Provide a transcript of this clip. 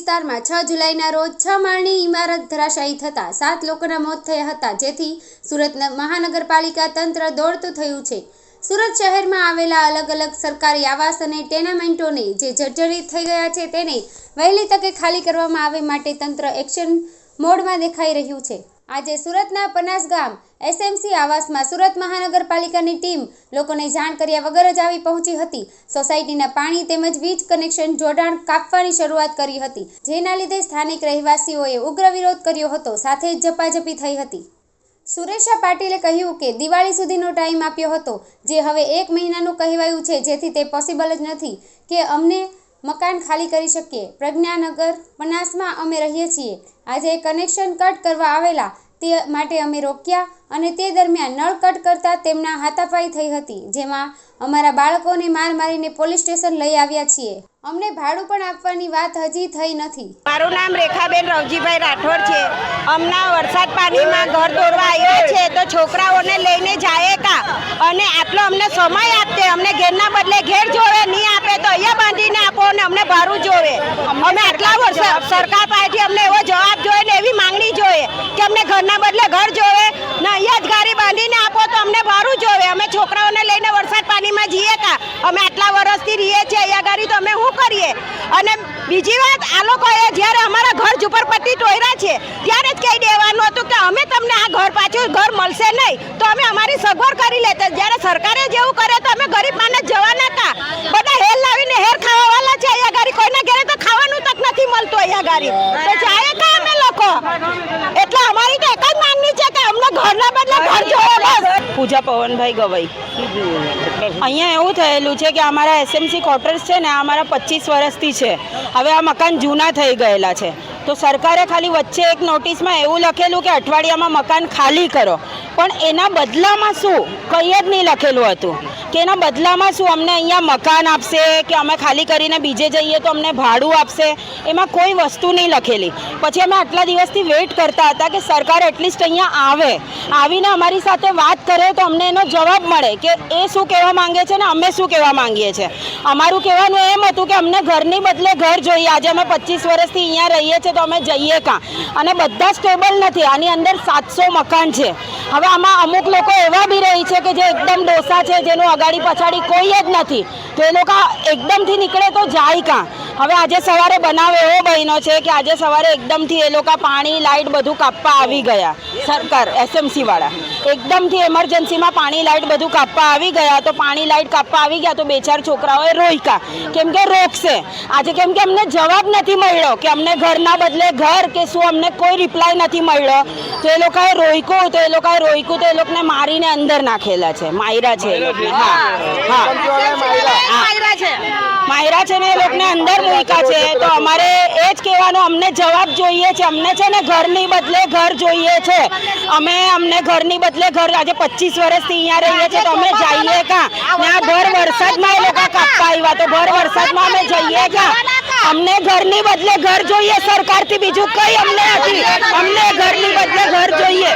વિસ્તારમાં 6 જુલાઈના રોજ 6 માળની ઇમારત ધરાશાયી થતાં 7 લોકોના મોત થયા હતા, જેથી સુરત મહાનગરપાલિકા તંત્ર દોડતું થયું છે। સુરત શહેરમાં આવેલા અલગ અલગ સરકારી આવાસ અને ટેનામેન્ટોને જે જર્જરિત થઈ ગયા છે તેને વહેલી તકે ખાલી કરવામાં આવે માટે તંત્ર એક્શન મોડમાં દેખાઈ રહ્યું છે। આજે સુરતના પનાસ ગામ એસએમસી આવાસમાં સુરત મહાનગરપાલિકાની ટીમ લોકોને જાણ કર્યા વગર જ આવી પહોંચી હતી। સોસાયટીના પાણી તેમજ વીજ કનેક્શન જોડાણ કાપવાની શરૂઆત કરી હતી, જેના લીધે સ્થાનિક રહેવાસીઓએ ઉગ્ર વિરોધ કર્યો હતો, સાથે જ ઝપાઝપી થઈ હતી। સુરેશા પાટીલે કહ્યું કે દિવાળી સુધીનો ટાઈમ આપ્યો હતો, જે હવે 1 મહિનાનું કહેવાયું છે, જેથી તે પોસિબલ જ નથી કે અમને મકાન ખાલી કરી શકીએ। પ્રજ્ઞાનગર પનાસમાં અમે રહીએ છીએ। આજે કનેક્શન કટ કરવા આવેલા તે માટે અમે રોક્યા અને તે દરમિયાન નળ કટ કરતા તેમના હાથાપાઈ થઈ હતી, જેમાં અમારા બાળકોને માર મારીને પોલીસ સ્ટેશન લઈ આવ્યા છીએ। અમને ભાડું પણ આપવાની વાત હજી થઈ નથી। મારું નામ રેખાબેન રવજીભાઈ રાઠોડ છે। હમણાં વરસાદ પાણીમાં ઘર દોરવા આવ્યા છે તો છોકરાઓને લઈને જાય કા અને આટલો અમને સમય આપતે, અમને ઘેરના બદલે ઘેર જોવે, નહીં આપે તો અહીંયા બાંધીને આપો અને અમને ભાડું જોવે। અમે આટલા વર્ષ સરકાર પાસેથી અમને એવો જવાબ જોઈએ ને એવી માંગણી જોઈએ કે અમને ઘરના બદલે ઘર જોવે ને અહીંયા જ ગાડી બાંધીને આપો તો અમને ભાડું જોવે। અમે છોકરાઓને લઈને વરસાદ પાણીમાં જઈએ કા, અમે આટલા વર્ષથી રહીએ છીએ અહીંયા ગાડી, તો અમે શું કરીએ? અને બીજી વાત, આ લોકોએ જ્યારે અમારા ઘર ઝુંપડપટ્ટી ટોયરા છે ત્યારે જ કહી દેવાનું હતું કે અમે તમને આ ઘર પાછું ઘર મળશે નહીં, તો અમે અમારી સગવડ કરી લેતા। જ્યારે સરકારે જેવું કરે તો અમે ગરીબ માણસ જવાના હતા। બધા હેર લાવીને હેર ખાવાવાળા છે અહીંયા ગાડી, કોઈના ઘરે તો ખાવાનું તક નથી મળતું અહીંયા ગાડી, તો જાય કા અમે લોકો? એટલે અમારી તો એક જ માંગણી છે કે અમને ઘરના બદલે ઘર જોવે બસ। પૂજા પવનભાઈ ગવાઈ। અહીંયા એવું થયેલું છે કે અમારા એસએમસી ક્વાર્ટર્સ છે ને, અમારા 25 વર્ષથી છે। હવે આ મકાન જૂના થઈ ગયેલા છે, તો સરકારે ખાલી વચ્ચે એક નોટિસમાં એવું લખેલું કે અઠવાડિયામાં મકાન ખાલી કરો, પણ એના બદલામાં શું કંઈ જ નહીં લખેલું હતું કે એના બદલામાં શું અમને અહીંયા મકાન આપશે કે અમે ખાલી કરીને બીજે જઈએ તો અમને ભાડું આપશે, એમાં કોઈ વસ્તુ નહીં લખેલી। પછી અમે આટલા દિવસથી વેઇટ કરતા હતા કે સરકાર એટલીસ્ટ અહીંયા આવે, આવીને અમારી સાથે વાત કરે તો અમને એનો જવાબ મળે કે એ શું કહેવા માંગે છે ને અમે શું કહેવા માંગીએ છીએ। અમારું કહેવાનું એમ હતું કે અમને ઘરની બદલે ઘર જોઈએ। આજે અમે 25 વર્ષથી અહીંયા રહીએ છીએ તો અમે જઈએ કાં? અને બધા સ્ટેબલ નથી, આની અંદર 700 મકાન છે। હવે આમાં અમુક લોકો એવા બી રહી છે કે જે એકદમ ડોસા છે, જેનું અગાડી પછાડી કોઈ જ નથી, તો એ લોકો એકદમથી નીકળે તો જાય કાં? હવે આજે સવારે બનાવ એવો બન્યો છે કે આજે સવારે એકદમથી એ લોકો પાણી લાઇટ બધું કાપવા આવી ગયા, સરકાર એસએમસી વાળા એકદમથી એમરજન્સીમાં પાણી લાઇટ બધું કાપવા આવી ગયા। તો પાણી લાઇટ કાપવા આવી ગયા તો 2-4 છોકરાઓએ રોક્યા, કેમ કે રોકશે આજે, કેમ કે અમને જવાબ નથી મળ્યો કે અમને ઘરના બદલે ઘર કે શું, અમને કોઈ રિપ્લાય નથી મળ્યો। તો એ લોકોએ રોક્યું તો એ લોકોને મારીને અંદર નાખેલા છે, માયરા છે એ લોકોને। માયરા છે ને એ લોકોને અંદર મૂક્યા છે। તો અમારે એ જ કહેવાનું, અમને જવાબ જોઈએ છે। અમને છે ને ઘરની બદલે ઘર જોઈએ છે। અમને ઘરની બદલે ઘર, આજે 25 વર્ષથી અહીંયા રહીએ છીએ તો અમે જઈએ કાં? ને આ ભર વરસાદમાં એ લોકો કાપવા આવ્યા, તો ભર વરસાદમાં અમે જઈએ કાં? અમને ઘરની બદલે ઘર જોઈએ સરકારથી, બીજું કંઈ અમને નથી। અમને ઘરની બદલે ઘર જોઈએ।